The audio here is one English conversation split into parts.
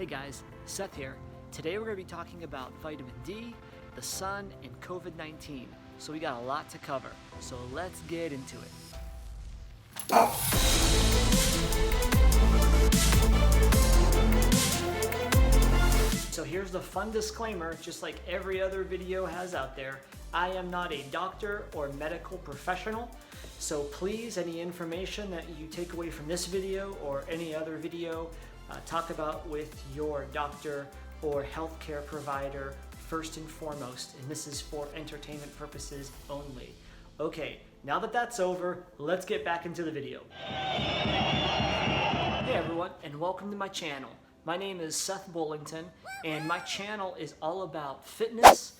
Hey guys, Seth here. Today we're going to be talking about vitamin D, the sun, and COVID-19. So we got a lot to cover. So let's get into it. So here's the fun disclaimer, just like every other video has out there. I am not a doctor or medical professional. So please, any information that you take away from this video or any other video, talk about with your doctor or healthcare provider first and foremost, and this is for entertainment purposes only. Okay, now that that's over, let's get back into the video. Hey everyone, and welcome to my channel. My name is Seth Bullington, and my channel is all about fitness,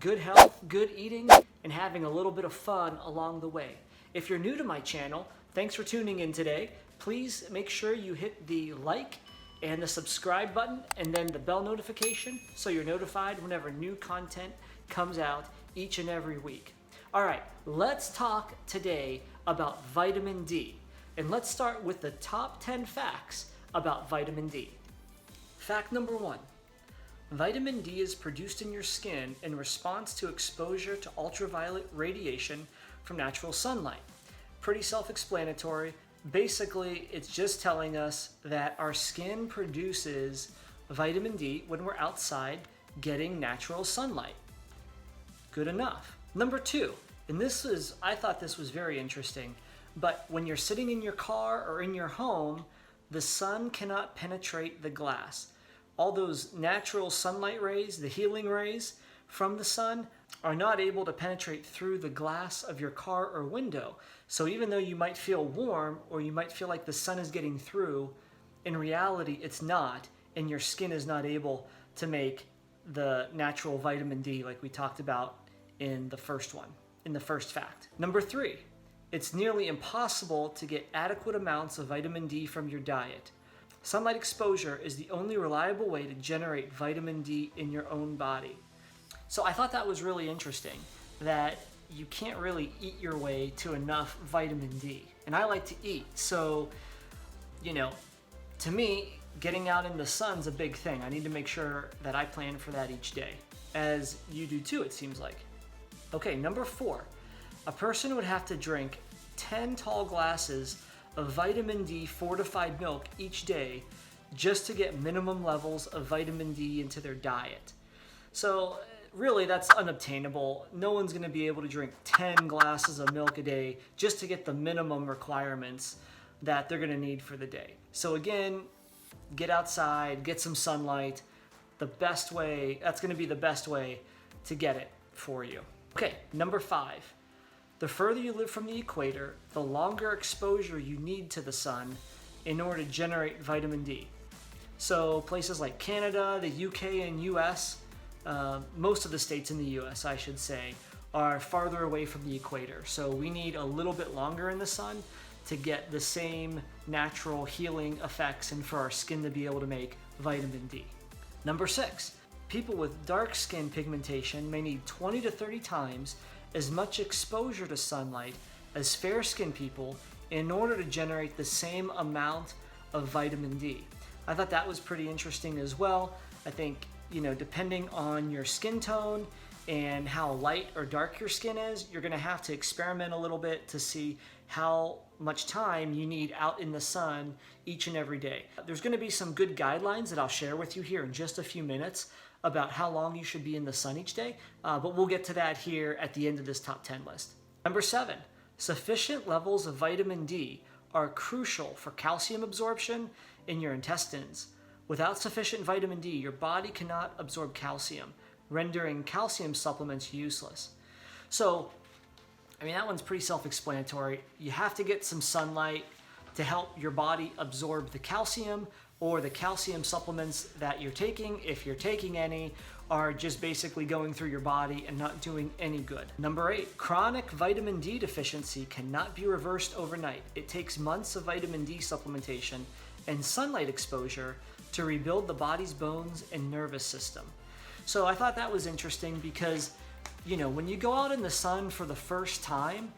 good health, good eating, and having a little bit of fun along the way. If you're new to my channel, thanks for tuning in today. Please make sure you hit the like and the subscribe button and then the bell notification so you're notified whenever new content comes out each and every week. All right, let's talk today about vitamin D. And let's start with the top 10 facts about vitamin D. Fact number 1. Vitamin D is produced in your skin in response to exposure to ultraviolet radiation from natural sunlight. Pretty self-explanatory. Basically, it's just telling us that our skin produces vitamin D when we're outside getting natural sunlight. Good enough. Number 2, and I thought this was very interesting, but when you're sitting in your car or in your home, the sun cannot penetrate the glass. All those natural sunlight rays, the healing rays from the sun, are not able to penetrate through the glass of your car or window. So even though you might feel warm or you might feel like the sun is getting through, in reality it's not, and your skin is not able to make the natural vitamin D like we talked about in the first fact. Number 3, it's nearly impossible to get adequate amounts of vitamin D from your diet. Sunlight exposure is the only reliable way to generate vitamin D in your own body. So I thought that was really interesting, that you can't really eat your way to enough vitamin D. And I like to eat, so, to me, getting out in the sun's a big thing. I need to make sure that I plan for that each day, as you do too, it seems like. Okay, number 4, a person would have to drink 10 tall glasses of vitamin D fortified milk each day just to get minimum levels of vitamin D into their diet. So really, that's unobtainable. No one's going to be able to drink 10 glasses of milk a day just to get the minimum requirements that they're going to need for the day. So again, get outside, get some sunlight. That's going to be the best way to get it for you. Okay, number 5. The further you live from the equator, the longer exposure you need to the sun in order to generate vitamin D. So places like Canada, the UK, and US, most of the states in the US, I should say, are farther away from the equator. So we need a little bit longer in the sun to get the same natural healing effects and for our skin to be able to make vitamin D. Number 6, people with dark skin pigmentation may need 20 to 30 times as much exposure to sunlight as fair-skinned people in order to generate the same amount of vitamin D. I thought that was pretty interesting as well. I think, depending on your skin tone and how light or dark your skin is, you're going to have to experiment a little bit to see how much time you need out in the sun each and every day. There's going to be some good guidelines that I'll share with you here in just a few minutes about how long you should be in the sun each day, but we'll get to that here at the end of this top 10 list. Number 7, sufficient levels of vitamin D are crucial for calcium absorption in your intestines. Without sufficient vitamin D, your body cannot absorb calcium, rendering calcium supplements useless. So, that one's pretty self-explanatory. You have to get some sunlight to help your body absorb the calcium, or the calcium supplements that you're taking, if you're taking any, are just basically going through your body and not doing any good. Number 8, chronic vitamin D deficiency cannot be reversed overnight. It takes months of vitamin D supplementation and sunlight exposure to rebuild the body's bones and nervous system. So I thought that was interesting because, when you go out in the sun for the first time,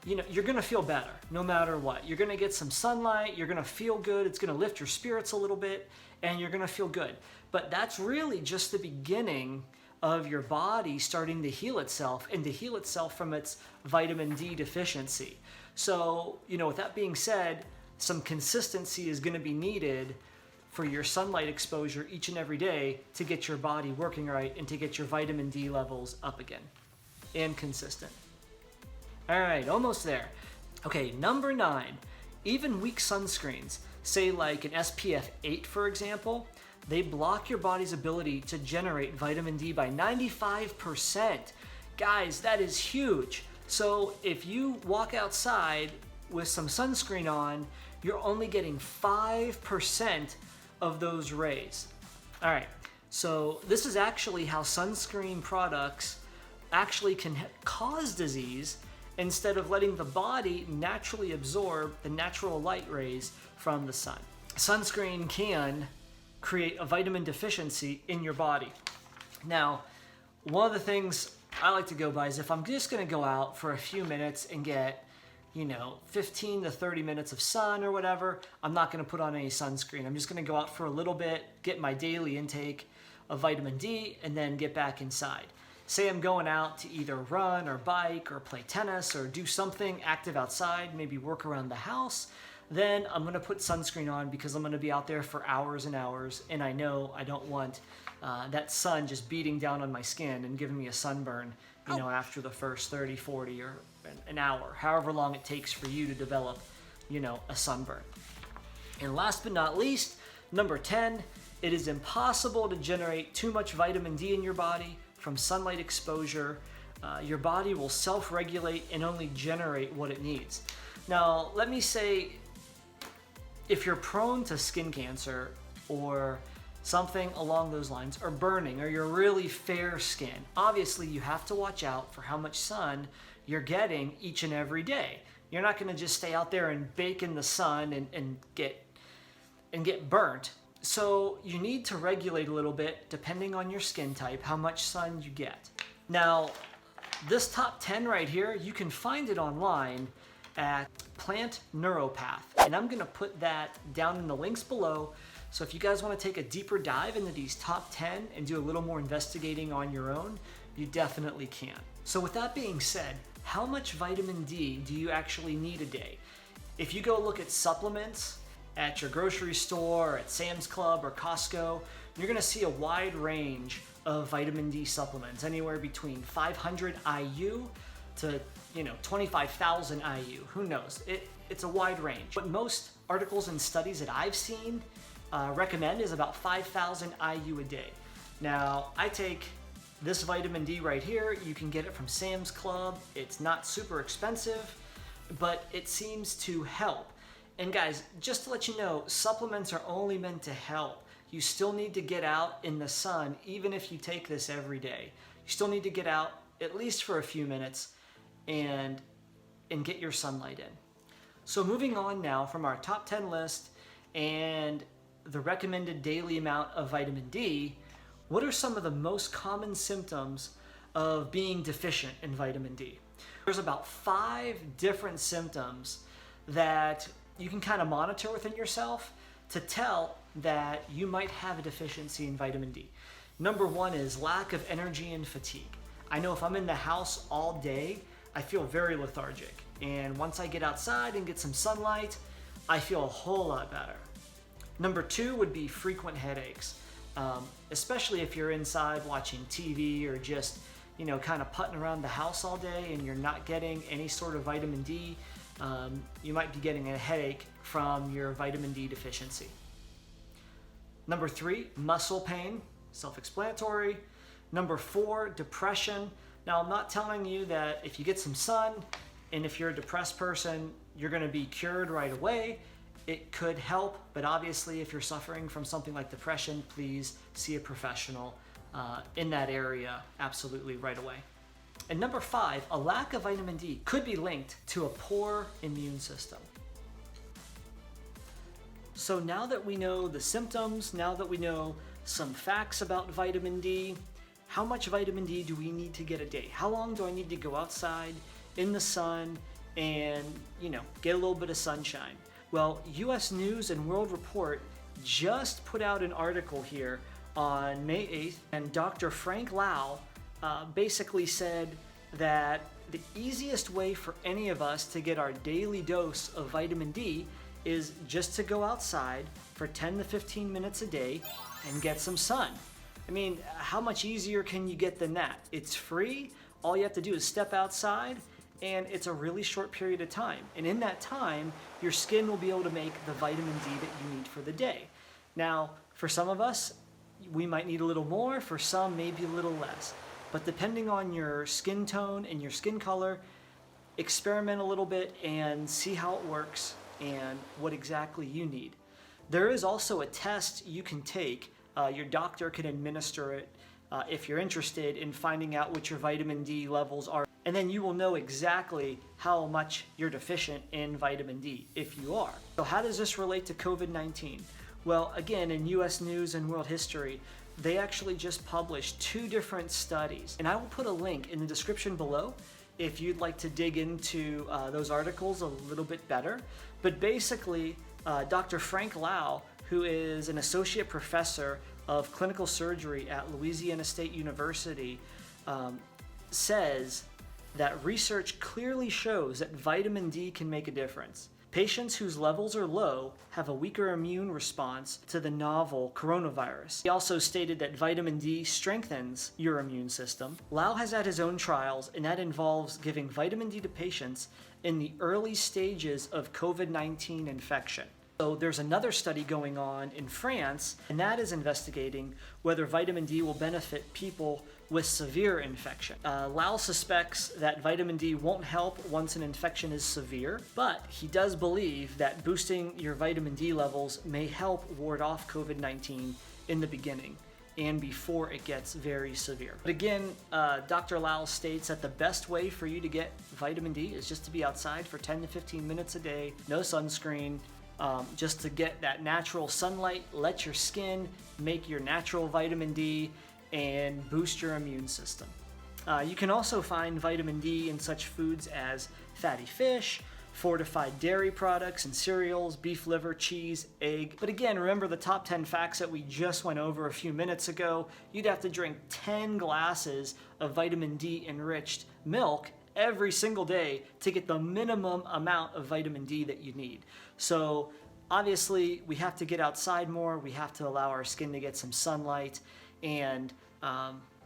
you're gonna feel better no matter what. You're gonna get some sunlight, you're gonna feel good, it's gonna lift your spirits a little bit, and you're gonna feel good. But that's really just the beginning of your body starting to heal itself, and to heal itself from its vitamin D deficiency. So, with that being said, some consistency is gonna be needed for your sunlight exposure each and every day to get your body working right and to get your vitamin D levels up again and consistent. All right, almost there. Okay, number 9, even weak sunscreens, say like an SPF 8 for example, they block your body's ability to generate vitamin D by 95%. Guys, that is huge. So if you walk outside with some sunscreen on, you're only getting 5% of those rays. All right, so this is actually how sunscreen products actually can cause disease instead of letting the body naturally absorb the natural light rays from the sun. Sunscreen can create a vitamin deficiency in your body. Now, one of the things I like to go by is if I'm just gonna go out for a few minutes and get 15 to 30 minutes of sun or whatever, I'm not gonna put on any sunscreen. I'm just gonna go out for a little bit, get my daily intake of vitamin D, and then get back inside. Say I'm going out to either run or bike or play tennis or do something active outside, maybe work around the house, then I'm gonna put sunscreen on because I'm gonna be out there for hours and hours, and I know I don't want that sun just beating down on my skin and giving me a sunburn, after the first 30, 40, or an hour, however long it takes for you to develop, a sunburn. And last but not least, number 10, it is impossible to generate too much vitamin D in your body from sunlight exposure. Your body will self-regulate and only generate what it needs. Now, let me say, if you're prone to skin cancer or something along those lines, or burning, or you're really fair skin, obviously you have to watch out for how much sun you're getting each and every day. You're not gonna just stay out there and bake in the sun and get burnt. So you need to regulate a little bit depending on your skin type, how much sun you get. Now, this top 10 right here, you can find it online at Plant Neuropath, and I'm gonna put that down in the links below. So if you guys wanna take a deeper dive into these top 10 and do a little more investigating on your own, you definitely can. So with that being said, how much vitamin D do you actually need a day? If you go look at supplements at your grocery store, or at Sam's Club or Costco, you're gonna see a wide range of vitamin D supplements, anywhere between 500 IU to 25,000 IU, who knows? It's a wide range. What most articles and studies that I've seen recommend is about 5,000 IU a day. Now, I take this vitamin D right here. You can get it from Sam's Club. It's not super expensive, but it seems to help. And guys, just to let you know, supplements are only meant to help. You still need to get out in the sun, even if you take this every day. You still need to get out at least for a few minutes and get your sunlight in. So moving on now from our top 10 list and the recommended daily amount of vitamin D, what are some of the most common symptoms of being deficient in vitamin D? There's about 5 different symptoms that you can kind of monitor within yourself to tell that you might have a deficiency in vitamin D. Number 1 is lack of energy and fatigue. I know if I'm in the house all day, I feel very lethargic. And once I get outside and get some sunlight, I feel a whole lot better. Number 2 would be frequent headaches, especially if you're inside watching TV or just, kind of putting around the house all day and you're not getting any sort of vitamin D. You might be getting a headache from your vitamin D deficiency. Number 3, muscle pain, self-explanatory. Number 4, depression. Now, I'm not telling you that if you get some sun and if you're a depressed person, you're gonna be cured right away. It could help, but obviously if you're suffering from something like depression, please see a professional in that area absolutely right away. And number 5, a lack of vitamin D could be linked to a poor immune system. So now that we know the symptoms, now that we know some facts about vitamin D, how much vitamin D do we need to get a day? How long do I need to go outside in the sun and, get a little bit of sunshine. Well, US News and World Report just put out an article here on May 8th, and Dr. Frank Lau basically said that the easiest way for any of us to get our daily dose of vitamin D is just to go outside for 10 to 15 minutes a day and get some sun. I mean, how much easier can you get than that? It's free. All you have to do is step outside, and it's a really short period of time. And in that time, your skin will be able to make the vitamin D that you need for the day. Now, for some of us, we might need a little more. For some, maybe a little less. But depending on your skin tone and your skin color, experiment a little bit and see how it works and what exactly you need. There is also a test you can take. Your doctor can administer it if you're interested in finding out what your vitamin D levels are. And then you will know exactly how much you're deficient in vitamin D, if you are. So how does this relate to COVID-19? Well, again, in US News and World History, they actually just published 2 different studies. And I will put a link in the description below if you'd like to dig into those articles a little bit better. But basically, Dr. Frank Lau, who is an associate professor of clinical surgery at Louisiana State University, says that research clearly shows that vitamin D can make a difference. Patients whose levels are low have a weaker immune response to the novel coronavirus. He also stated that vitamin D strengthens your immune system. Lau has had his own trials, and that involves giving vitamin D to patients in the early stages of COVID-19 infection. So there's another study going on in France, and that is investigating whether vitamin D will benefit people with severe infection. Lau suspects that vitamin D won't help once an infection is severe, but he does believe that boosting your vitamin D levels may help ward off COVID-19 in the beginning and before it gets very severe. But again, Dr. Lau states that the best way for you to get vitamin D is just to be outside for 10 to 15 minutes a day, no sunscreen, just to get that natural sunlight, let your skin make your natural vitamin D, and boost your immune system. You can also find vitamin D in such foods as fatty fish, fortified dairy products and cereals, beef liver, cheese, egg. But again, remember the top 10 facts that we just went over a few minutes ago. You'd have to drink 10 glasses of vitamin D enriched milk every single day to get the minimum amount of vitamin D that you need. So obviously we have to get outside more, we have to allow our skin to get some sunlight, and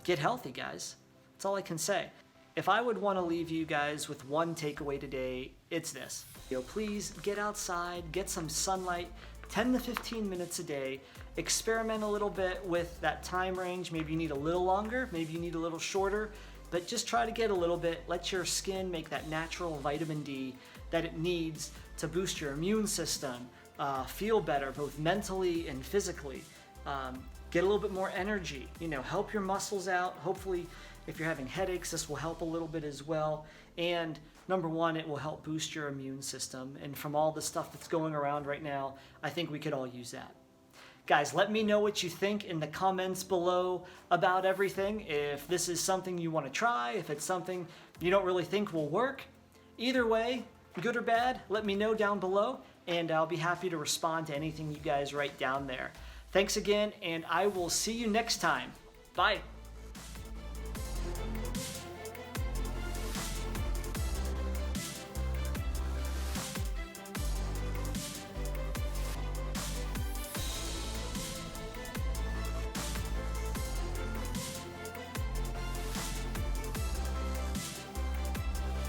get healthy, guys. That's all I can say. If I would want to leave you guys with one takeaway today, it's this. Please get outside, get some sunlight, 10 to 15 minutes a day, experiment a little bit with that time range. Maybe you need a little longer, maybe you need a little shorter, but just try to get a little bit. Let your skin make that natural vitamin D that it needs to boost your immune system, feel better both mentally and physically, get a little bit more energy, help your muscles out. Hopefully, if you're having headaches, this will help a little bit as well. And number one, it will help boost your immune system. And from all the stuff that's going around right now, I think we could all use that. Guys, let me know what you think in the comments below about everything. If this is something you want to try, if it's something you don't really think will work. Either way, good or bad, let me know down below, and I'll be happy to respond to anything you guys write down there. Thanks again, and I will see you next time. Bye.